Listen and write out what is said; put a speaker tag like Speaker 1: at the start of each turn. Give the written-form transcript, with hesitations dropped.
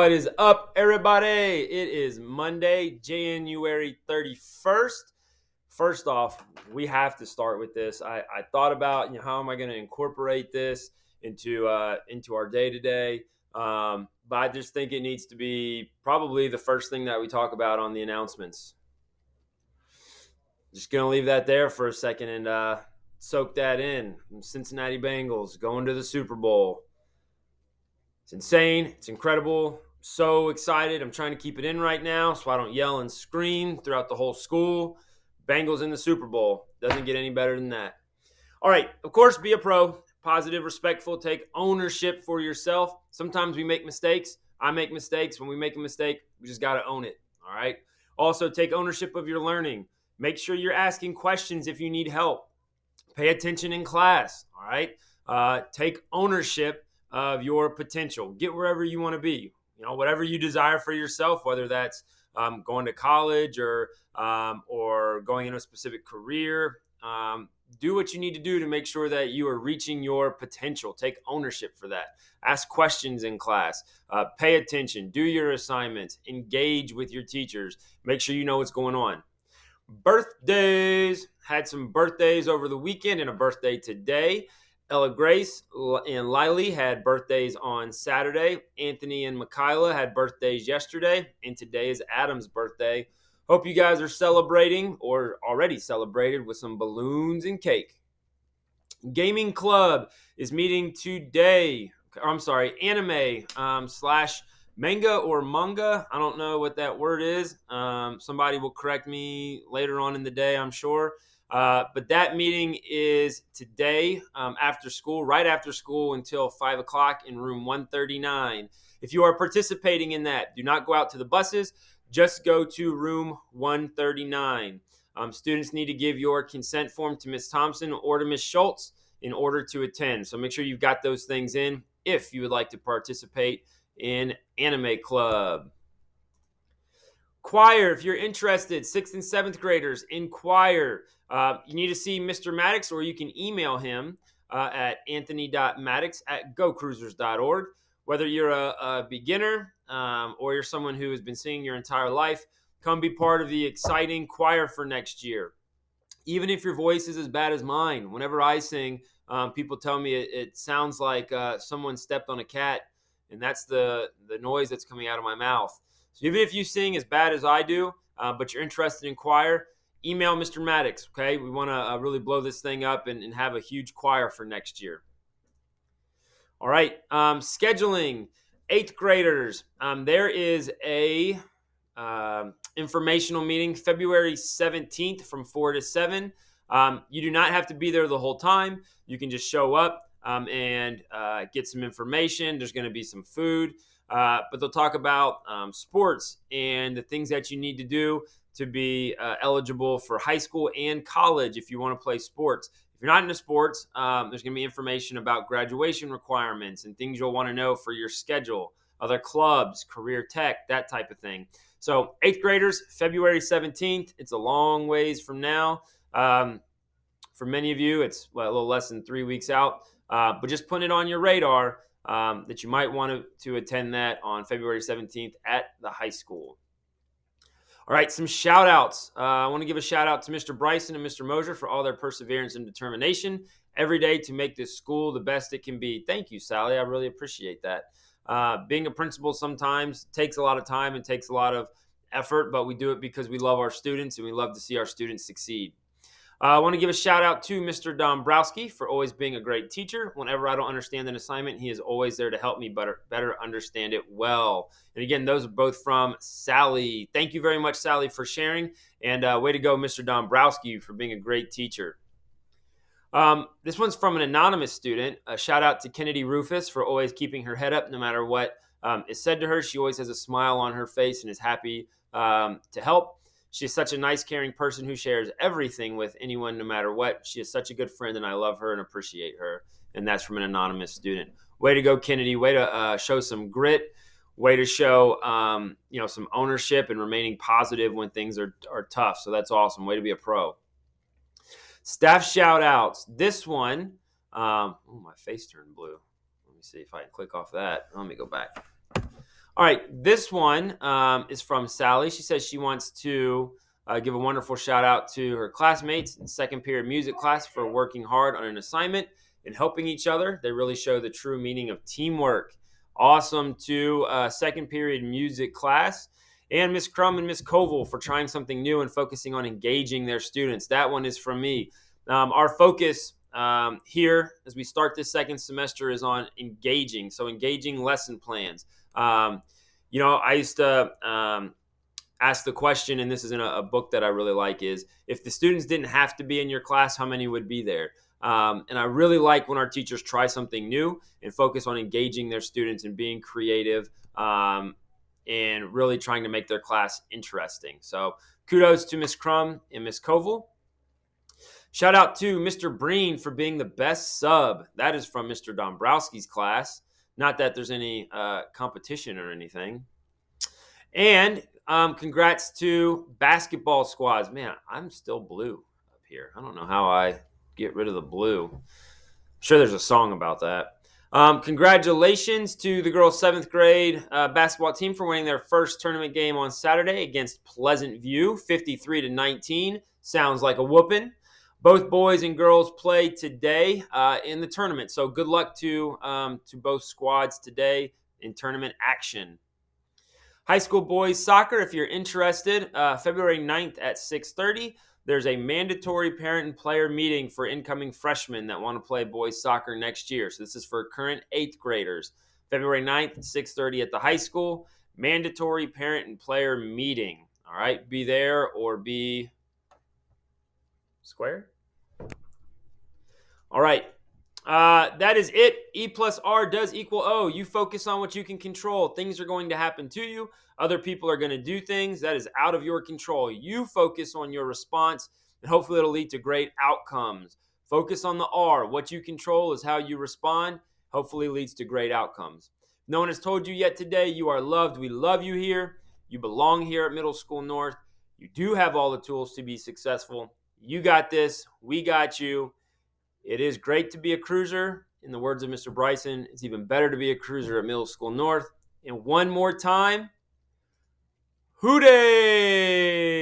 Speaker 1: What is up, everybody? It is Monday, January 31st. First off, we have to start with this. I thought about, how am I going to incorporate this into our day to day? But I just think it needs to be probably the first thing that we talk about on the announcements. Just going to leave that there for a second and soak that in. Cincinnati Bengals going to the Super Bowl. It's insane. It's incredible. So excited. I'm trying to keep it in right now so I don't yell and scream throughout the whole school. Bengals in the Super Bowl. Doesn't get any better than that. All right. Of course, be a pro. Positive, respectful. Take ownership for yourself. Sometimes we make mistakes. I make mistakes. When we make a mistake, we just got to own it. All right. Also, take ownership of your learning. Make sure you're asking questions if you need help. Pay attention in class. All right. Take ownership of your potential. Get wherever you want to be. Whatever you desire for yourself, whether that's going to college or going into a specific career. Do what you need to do to make sure that you are reaching your potential. Take ownership for that. Ask questions in class. Pay attention. Do your assignments. Engage with your teachers. Make sure you know what's going on. Birthdays. Had some birthdays over the weekend and a birthday today. Ella Grace and Lily had birthdays on Saturday. Anthony and Michaela had birthdays yesterday. And today is Adam's birthday. Hope you guys are celebrating or already celebrated with some balloons and cake. Gaming Club is meeting today. Anime slash manga or manga. I don't know what that word is. Somebody will correct me later on in the day, I'm sure. But that meeting is today after school, right after school until 5 o'clock in room 139. If you are participating in that, do not go out to the buses. Just go to room 139. Students need to give your consent form to Ms. Thompson or to Ms. Schultz in order to attend. So make sure you've got those things in if you would like to participate in Anime Club. Choir, if you're interested, 6th and 7th graders in choir, you need to see Mr. Maddox, or you can email him at anthony.maddox@gocruisers.org. Whether you're a beginner or you're someone who has been singing your entire life, come be part of the exciting choir for next year. Even if your voice is as bad as mine, whenever I sing, people tell me it sounds like someone stepped on a cat, and that's the noise that's coming out of my mouth. So even if you sing as bad as I do, but you're interested in choir, email Mr. Maddox, okay? We want to really blow this thing up and have a huge choir for next year. All right, scheduling, 8th graders. There is a informational meeting February 17th from 4 to 7. You do not have to be there the whole time. You can just show up and get some information. There's going to be some food. But they'll talk about sports and the things that you need to do to be eligible for high school and college if you want to play sports. If you're not into sports, there's going to be information about graduation requirements and things you'll want to know for your schedule, other clubs, career tech, that type of thing. So 8th graders, February 17th. It's a long ways from now. For many of you, it's a little less than 3 weeks out. But just put it on your radar that you might want to attend that on February 17th at the high school. All right, some shout outs. I want to give a shout out to Mr. Bryson and Mr. Mosier for all their perseverance and determination every day to make this school the best it can be. Thank you, Sally. I really appreciate that. Being a principal sometimes takes a lot of time and takes a lot of effort, but we do it because we love our students and we love to see our students succeed. I want to give a shout out to Mr. Dombrowski for always being a great teacher. Whenever I don't understand an assignment, he is always there to help me better understand it well. And again, those are both from Sally. Thank you very much, Sally, for sharing. And way to go, Mr. Dombrowski, for being a great teacher. This one's from an anonymous student. A shout out to Kennedy Rufus for always keeping her head up no matter what is said to her. She always has a smile on her face and is happy to help. She's such a nice, caring person who shares everything with anyone, no matter what. She is such a good friend, and I love her and appreciate her. And that's from an anonymous student. Way to go, Kennedy. Way to show some grit. Way to show, some ownership and remaining positive when things are tough. So that's awesome. Way to be a pro. Staff shout outs. This one, my face turned blue. Let me see if I can click off that. Let me go back. All right, this one is from Sally. She says she wants to give a wonderful shout out to her classmates in second period music class for working hard on an assignment and helping each other. They really show the true meaning of teamwork. Awesome to second period music class. And Miss Crum and Miss Koval for trying something new and focusing on engaging their students. That one is from me. Our focus here as we start this second semester is on engaging. So engaging lesson plans. I used to ask the question, and this is in a book that I really like, is if the students didn't have to be in your class, how many would be there? And I really like when our teachers try something new and focus on engaging their students and being creative and really trying to make their class interesting. So kudos to Miss Crum and Miss Koval. Shout out to Mr. Breen for being the best sub. That is from Mr. Dombrowski's class. Not that there's any competition or anything. And congrats to basketball squads. Man, I'm still blue up here. I don't know how I get rid of the blue. I'm sure there's a song about that. Congratulations to the girls' 7th grade basketball team for winning their first tournament game on Saturday against Pleasant View, 53-19. Sounds like a whooping. Both boys and girls play today in the tournament. So good luck to both squads today in tournament action. High school boys soccer, if you're interested, February 9th at 6:30. There's a mandatory parent and player meeting for incoming freshmen that want to play boys soccer next year. So this is for current 8th graders. February 9th, 6:30 at the high school. Mandatory parent and player meeting. All right, be there or be square. All right. That is it. E plus R does equal O. You focus on what you can control. Things are going to happen to you. Other people are going to do things that is out of your control. You focus on your response, and hopefully it'll lead to great outcomes. Focus on the R. What you control is how you respond. Hopefully leads to great outcomes. No one has told you yet today you are loved. We love you here. You belong here at Middle School North. You do have all the tools to be successful. You got this. We got you. It is great to be a cruiser. In the words of Mr. Bryson, it's even better to be a cruiser at Middle School North. And one more time, Hooday!